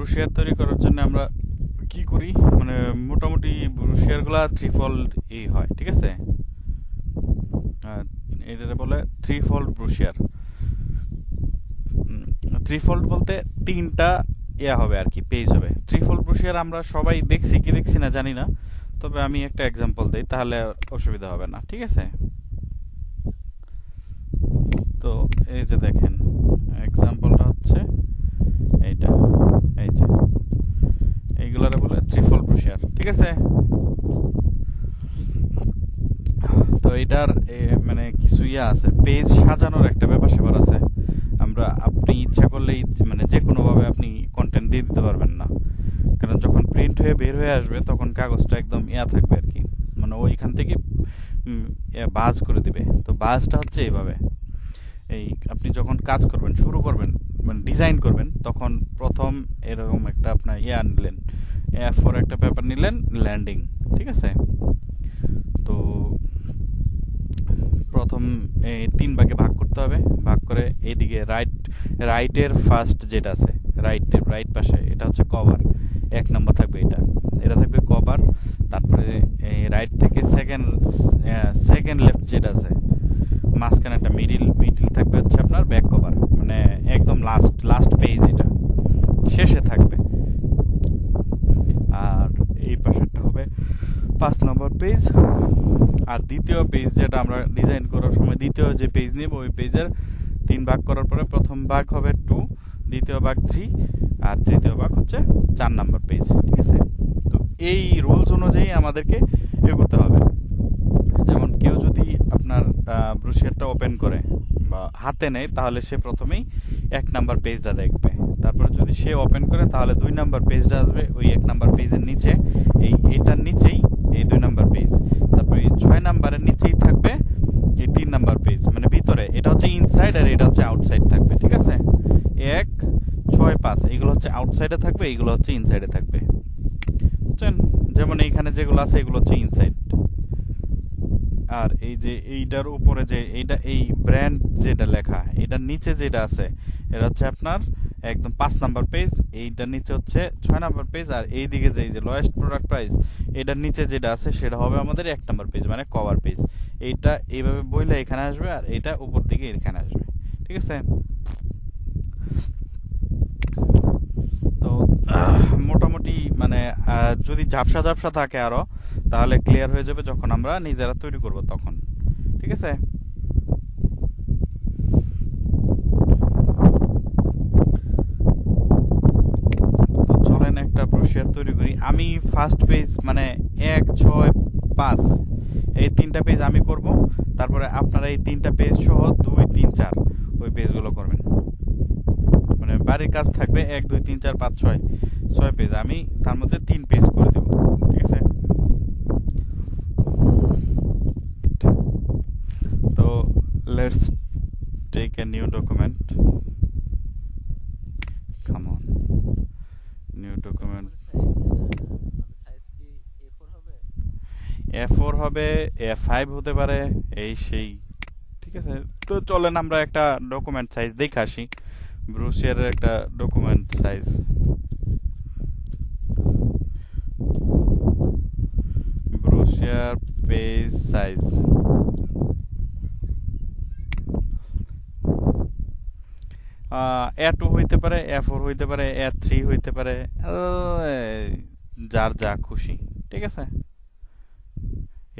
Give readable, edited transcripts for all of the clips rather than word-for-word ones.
Brochure তৈরি করার জন্য আমরা কি করি, মানে মোটামুটি ব্রোশিয়ারগুলো থ্রি ফোল্ড হয়, ঠিক আছে। এটা বলে three fold brochure. Three fold বলতে তিনটা হবে আর কি, পেজ হবে। থ্রি ফোল্ড ব্রোশিয়ার আমরা সবাই দেখছি কি দেখছি না জানি না, তবে আমি একটা এক্সাম্পল দিই, তাহলে অসুবিধা হবে না, ঠিক আছে। তো এই যে দেখেন এক্সাম্পলটা হচ্ছে এইটা, এই যে এইগুলারে বলে থ্রি ফোল্ড ব্রোশিয়ার, ঠিক আছে। তো এটার মানে কিছু আছে, পেজ সাজানোর একটা ব্যাপার স্যাপার আছে। আপনি ইচ্ছা করলেই মানে যে কোনোভাবে আপনি কন্টেন্ট দিয়ে দিতে পারবেন না, কারণ যখন প্রিন্ট হয়ে বের হয়ে আসবে তখন কাগজটা একদম থাকবে আর কি, মানে ওইখান থেকে বাজ করে দিবে। তো বাজটা হচ্ছে এইভাবে, আপনি যখন কাজ করবেন, শুরু করবেন, মানে ডিজাইন করবেন, তখন প্রথম এরকম একটা আপনার নিলেন, A4 একটা পেপার নিলেন, ল্যান্ডিং, ঠিক আছে। তো প্রথম তিন ভাগে ভাগ করতে হবে। ভাগ করে এইদিকে রাইটের ফার্স্ট যেটা আছে, রাইট পাশে, এটা হচ্ছে কভার, 1 নম্বর থাকবে। এটা থাকবে কভার। তারপরে রাইট থেকে সেকেন্ড লেফট যেটা আছে, মাঝখানে একটা মিডিল থাকবে হচ্ছে আপনার ব্যাক কভার, মানে একদম লাস্ট পেজ, এটা শেষে থাকবে। আর এই পাশেরটা হবে 5 নম্বর পেজ। আর দ্বিতীয় পেজ যেটা আমরা ডিজাইন করার সময় দ্বিতীয় যে পেজ নেব, ওই পেজের 3 ভাগ করার পরে প্রথম ভাগ হবে 2, দ্বিতীয় ভাগ 3, আর তৃতীয় ভাগ হচ্ছে 4 নম্বর পেজ, ঠিক আছে। তো এই রুলস অনুযায়ী আমাদেরকে এগোতে হবে। যেমন কেউ যদি আপনার ব্রোশিয়ারটা ওপেন করে বা হাতে নেয়, তাহলে সে প্রথমেই 1 নাম্বার পেজটা দেখবে। তারপরে যদি সে ওপেন করে, তাহলে 2 নাম্বার পেজটা আসবে ওই 1 নাম্বার পেজের নিচে, এটার নিচেই এই 2 নাম্বার পেজ। তারপরে এই 6 নাম্বারের নিচেই থাকবে এই 3 নাম্বার পেজ, মানে ভিতরে। এটা হচ্ছে ইনসাইড আর এটা হচ্ছে আউটসাইড থাকবে, ঠিক আছে। 1, 6, 5 এগুলো হচ্ছে আউটসাইডে থাকবে, এগুলো হচ্ছে ইনসাইডে থাকবে, বুঝছেন। যেমন এইখানে যেগুলো আছে এগুলো হচ্ছে ইনসাইড। আর এই যে এইটার উপরে যে এই ব্র্যান্ড যেটা লেখা, এটার নিচে যেটা আছে, এটা হচ্ছে আপনার একদম 5 নাম্বার পেজ, এইটার নিচে হচ্ছে 6 নাম্বার পেজ। আর এইদিকে যে লোয়েস্ট প্রোডাক্ট প্রাইস, এটার নিচে যেটা আছে সেটা হবে আমাদের 1 নাম্বার পেজ, মানে কভার পেজ। এইটা এইভাবে বইলে এখানে আসবে, আর এটা উপর দিকে এখানে আসবে, ঠিক আছে। তো মোটামুটি মানে যদি ঝাপসা থাকে আরো, তাহলে ক্লিয়ার হয়ে যাবে যখন আমরা নিজেরা তৈরি করব তখন, ঠিক আছে। তো চলেন একটা ব্রোশিয়ার তৈরি করি। আমি ফার্স্ট পেজ মানে 1, 6, 5 এই 3টা পেজ আমি করব। তারপরে আপনারা এই 3টা পেজ সহ 2, 3, 4 ওই পেজগুলো করবেন। মানে বাড়ির কাজ থাকবে 1, 2, 3, 4, 5, 6 পেজ, আমি তার মধ্যে 3 পেজ করে দেব, ঠিক আছে। তো let's take a new document, come on, new document. A4 হবে, A5 হতে পারে, এই সেই, ঠিক আছে। তো চলেন আমরা একটা ডকুমেন্ট সাইজ দেখে আসি, ব্রোশিয়ারের একটা document size. Brochure page size A2 হইতে পারে, A4 হইতে পারে, A3 হইতে পারে, যার যা খুশি, ঠিক আছে।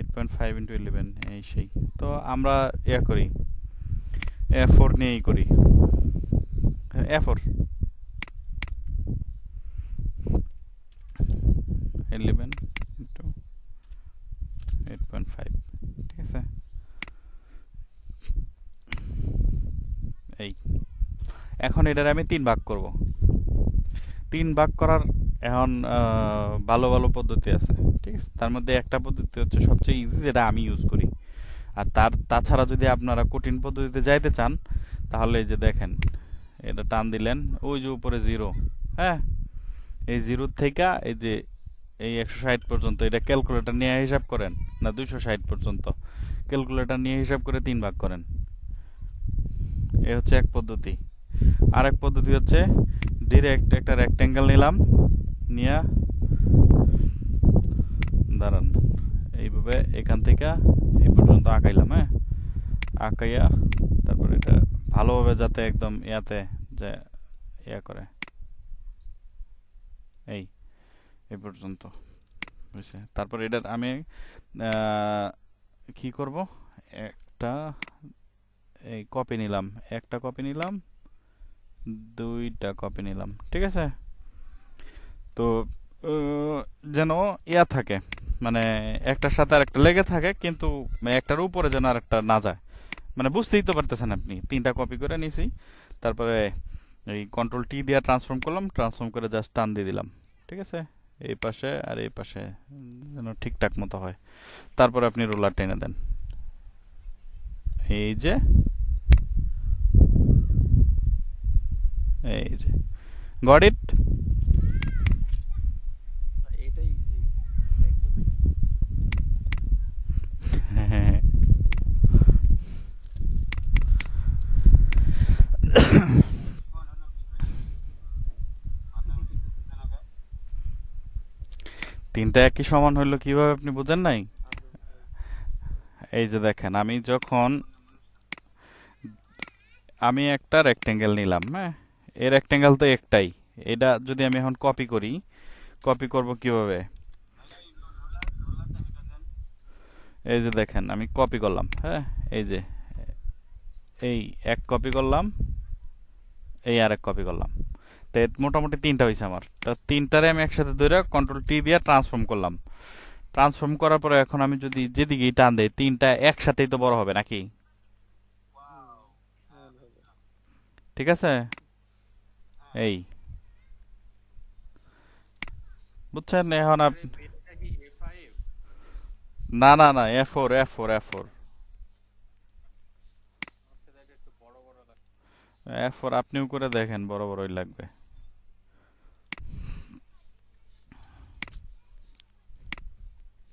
8.5 into 11 এই সেই। তো আমরা করি A4 নিয়েই করি, A4 11 into 8.5, ঠিক আছে। এই এখন এটার আমি 3 ভাগ করব। 3 ভাগ করার এখন ভালো পদ্ধতি আছে, ঠিক আছে। তার মধ্যে একটা পদ্ধতি হচ্ছে সবচেয়ে ইজি, যেটা আমি ইউজ করি। আর তাছাড়া যদি আপনারা কঠিন পদ্ধতিতে যাইতে চান, তাহলে এই যে দেখেন, এটা টান দিলেন, ওই যে উপরে 0, হ্যাঁ, এই 0 থেকে এই যে এই 160 পর্যন্ত, এটা ক্যালকুলেটর নিয়ে হিসাব করেন, না 260 পর্যন্ত ক্যালকুলেটর নিয়ে হিসাব করে 3 ভাগ করেন। এ হচ্ছে এক পদ্ধতি। আরেক পদ্ধতি হচ্ছে ডিরেক্ট একটা রেক্টেঙ্গেল নিলাম, নিয়ে দাঁড়ান এইভাবে এখান থেকে এই পর্যন্ত আঁকাইলাম। হ্যাঁ, আঁকাইয়া তারপর এটা ভালোভাবে যাতে একদম ইয়াতে যে ইয়া করে, এই এই পর্যন্ত বুঝছে। তারপর এটার আমি কি করব, একটা এই কপি নিলাম, একটা কপি নিলাম, দুইটা কপি নিলাম, ঠিক আছে। তো যেন ইয়া থাকে, মানে একটার সাথে আর একটা লেগে থাকে, কিন্তু একটার উপরে যেন আর একটা না যায়, মানে বুঝতেই তো পারতেছেন আপনি। তিনটা কপি করে নিছি, তারপরে এই কন্ট্রোল টি দিয়ে ট্রান্সফর্ম করলাম, ট্রান্সফর্ম করে জাস্ট টান দিয়ে দিলাম, ঠিক আছে। এই পাশে আর এই পাশে যেন ঠিকঠাক মতো হয়। তারপরে আপনি রোলার টেনে দেন, এই যে এই যে গট ইট। এটা ইজি, একদম easy। তিনটা একই সমান হইলো কিভাবে আপনি বুঝেন নাই? আসলে ভাই, এই যে দেখেন, আমি একটা রেক্টেঙ্গেল নিলাম, হ্যাঁ, এই রেক্টেঙ্গেল তো একটাই। এটা যদি আমি এখন কপি করি, কপি করব কিভাবে? এই যে দেখেন আমি কপি করলাম, হ্যাঁ, এই যে এই এক কপি করলাম, এই আরেক কপি করলাম, তো মোটামুটি তিনটা হয়েছে আমার। তো তিনটারে আমি একসাথে ধরে কন্ট্রোল টি দিয়ে ট্রান্সফর্ম করলাম। ট্রান্সফর্ম করার পরে এখন আমি যদি যেদিকেই টান দেই, তিনটা একসাথেই তো বড় হবে নাকি? হুম, সমান হবে। ঠিক আছে, এই বুঝছেন এখন আরে আপনি? পেজটা কি A5? না না না, এ4 এ4 এ4 আচ্ছা, দেখ একটু বড় বড় লাগছে। এ4 আপনিও করে দেখেন, বড় বড়ই লাগবে।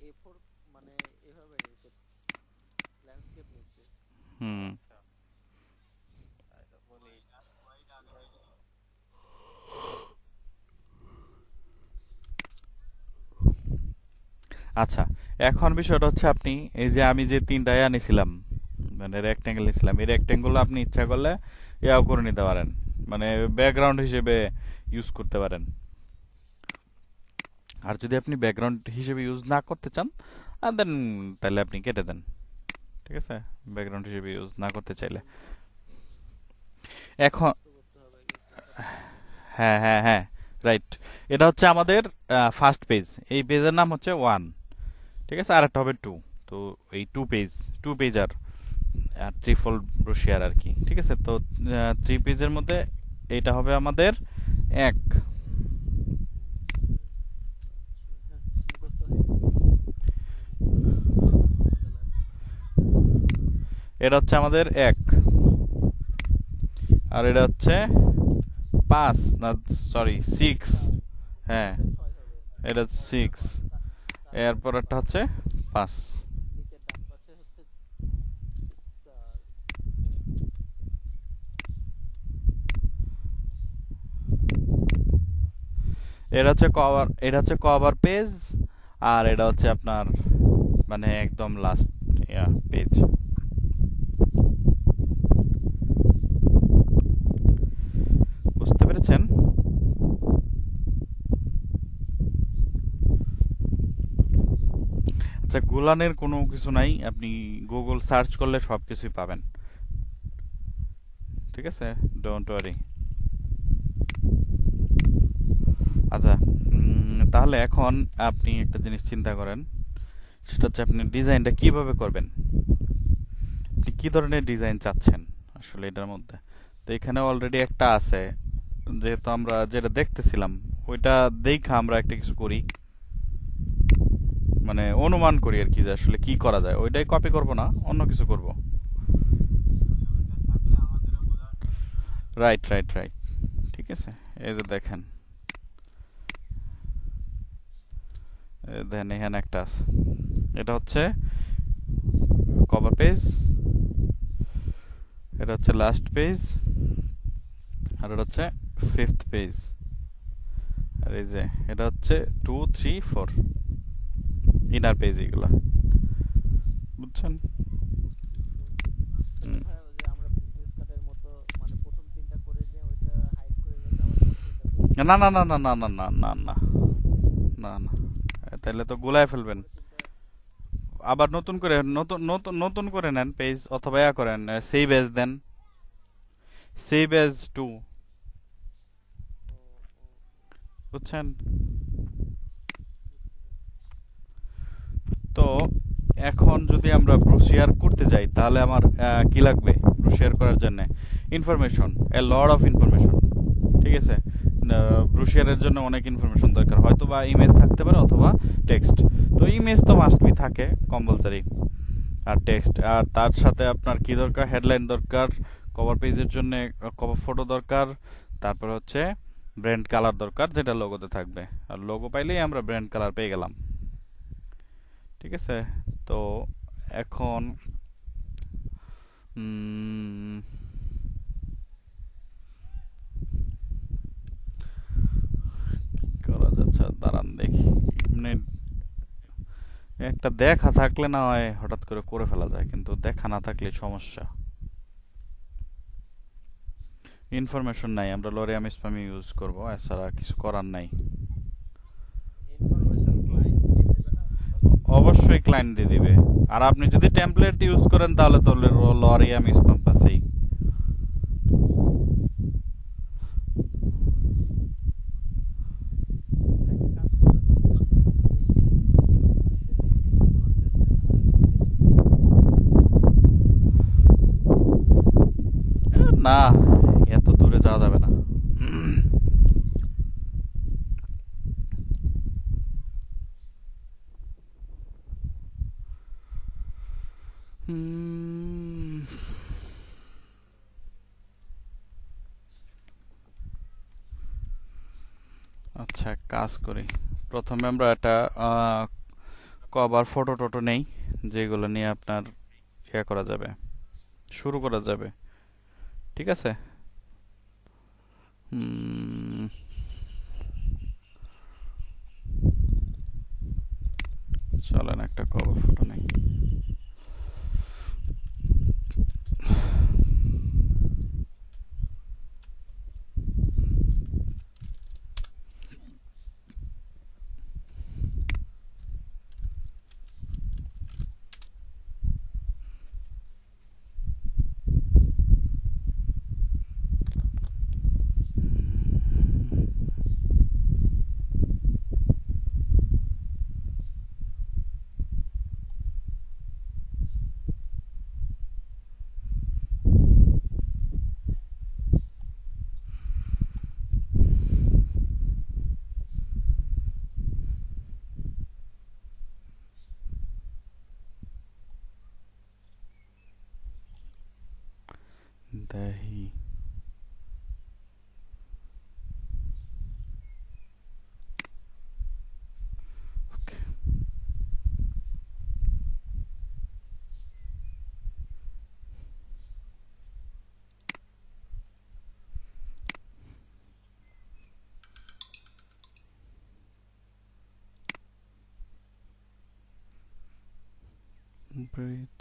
A4 মানে এভাবে নিছে, ল্যান্ডস্কেপ নিছে। হুম। আচ্ছা, তাই তো বলি। আচ্ছা, এখন বিষয়টা হচ্ছে আপনি এই যে আমি যে তিনটা ইয়া নিছিলাম, মানে রেক্টেঙ্গেল নিছিলাম, এই রেক্টেঙ্গেল আপনি ইচ্ছা করলে ইয়াও করে নিতে পারেন, মানে ব্যাকগ্রাউন্ড হিসেবে ইউজ করতে পারেন। আর যদি আপনি ব্যাকগ্রাউন্ড হিসেবে ইউজ না করতে চান, দেন তাহলে আপনি কেটে দেন, ঠিক আছে, ব্যাকগ্রাউন্ড হিসেবে ইউজ না করতে চাইলে। এখন মুখস্থ করতে হবে আগে কথাটা। হ্যাঁ হ্যাঁ হ্যাঁ, রাইট। এটা হচ্ছে আমাদের ফার্স্ট পেজ, এই পেজের নাম হচ্ছে 1, ঠিক আছে, আর একটা হবে 2। তো এই টু পেজ আর ট্রিফল ব্রোশিয়ার আর কি, ঠিক আছে। তো 3 পেজের মধ্যে এইটা হবে আমাদের 1, আচ্ছা, হ্যাঁ, মুখস্থ হয়ে গেছে। লাস্ট কোনটা, লাস্ট? এটা হচ্ছে আমাদের 1, আর এটা হচ্ছে 5, না সরি 6, হ্যাঁ এটা 6 হবে। এটা 6, তা- তারপরে এরপর একটা হচ্ছে 5। নিচের ডান পাশে হচ্ছে 4। এটা হচ্ছে কভার পেজ, আর এটা হচ্ছে আপনার মানে একদম লাস্ট পেজ। বুঝতে পেরেছেন? আচ্ছা, গোলানের কোনো কিছু নাই, আপনি গুগল সার্চ করলে সব কিছুই পাবেন, ঠিক আছে, ডোন্ট ওয়ারি। আচ্ছা, তাহলে এখন আপনি একটা জিনিস চিন্তা করেন, সেটা হচ্ছে আপনি ডিজাইনটা কিভাবে করবেন, আপনি কি ধরনের ডিজাইন চাচ্ছেন আসলে এটার মধ্যে। তো এখানে অলরেডি একটা আছে, যেহেতু আমরা যেটা দেখতেছিলাম ওইটা দেখা আমরা একটা কিছু করি, মানে অনুমান করি আর কি, যে আসলে কি করা যায়, ওইটাই কপি করব না, অন্য কিছু করব। রাইট রাইট রাইট, ঠিক আছে। এই যে দেখেন, দেখেন এখানে একটা আছে, এটা হচ্ছে কভার পেজ, এটা হচ্ছে লাস্ট পেজ, আর এটা হচ্ছে ফিফথ পেজ, আর এই যে এটা হচ্ছে 2 3 4 ইনার পেজ, এগুলা বুঝছেন? হুম। ভাই ওই যে আমরা বিজনেস কার্ডের মতো মানে প্রথম তিনটা করে নিয়ে ওইটা হাইড করে রেখে আবার পর তিনটা করব, না না না না না না না না না না না, তাহলে তো গোলায় ফেলবেন। পরে তিনটা। আবার নতুন করে নতুন নতুন নতুন করে নেন পেজ, অথবা ইয়া করেন, save age then, save age two, ও ও বুঝছেন? বুঝছি ভাই। তো এখন যদি আমরা ব্রোশিয়ার করতে যাই, তাহলে আমার কি লাগবে ব্রোশিয়ার করার জন্য? Information, A lot of information, ঠিক আছে? ব্রোশিয়ারের জন্য অনেক ইনফরমেশন দরকার, হয়তো বা ইমেজ থাকতে পারে অথবা টেক্সট। তো ইমেজ তো মাস্ট বি থাকে কম্পালসারি, আর টেক্সট, আর তার সাথে আপনার কি দরকার? হেডলাইন দরকার, কভার পেজের জন্য কভার ফটো দরকার, তারপর হচ্ছে ব্র্যান্ড কালার দরকার, যেটা লোগোতে থাকবে। আর লোগো পাইলেই আমরা ব্র্যান্ড কালার পেয়ে গেলাম, ঠিক আছে? তো এখন উম, কি করা যাচ্ছে, দাঁড়ান দেখি। মানে একটা দেখা থাকলে না হয় হঠাৎ করে করে ফেলা যায়, কিন্তু দেখা না থাকলে সমস্যা। ইনফরমেশন নাই, আমরা লরিয়াম স্প্যাম ইউজ করবো, এছাড়া কিছু করার নাই। ইনফরমেশন ক্লায়েন্ট দিয়ে দেবে না? অবশ্যই ক্লায়েন্ট দিয়ে দিবে। আর আপনি যদি টেমপ্লেট ইউজ করেন তাহলে তো লরিয়াম স্প্যাম পাচ্ছেই। একটা কাজ করলে তো হয়, যে ওই যে ব্রোশারে যে কন্টেস্টের সার্চ দিলে না, এত দূরে যাওয়া যাবে না। হুম, আচ্ছা, এক কাজ করি। প্রথমে আমরা একটা কভার ফটো টটো নেই, যেগুলো নিয়ে আপনার ইয়ে করা যাবে, শুরু করা যাবে, ঠিক আছে? হুম, চলেন একটা কভার ফটো নেই। দেখি, ওকে। ব্রিজ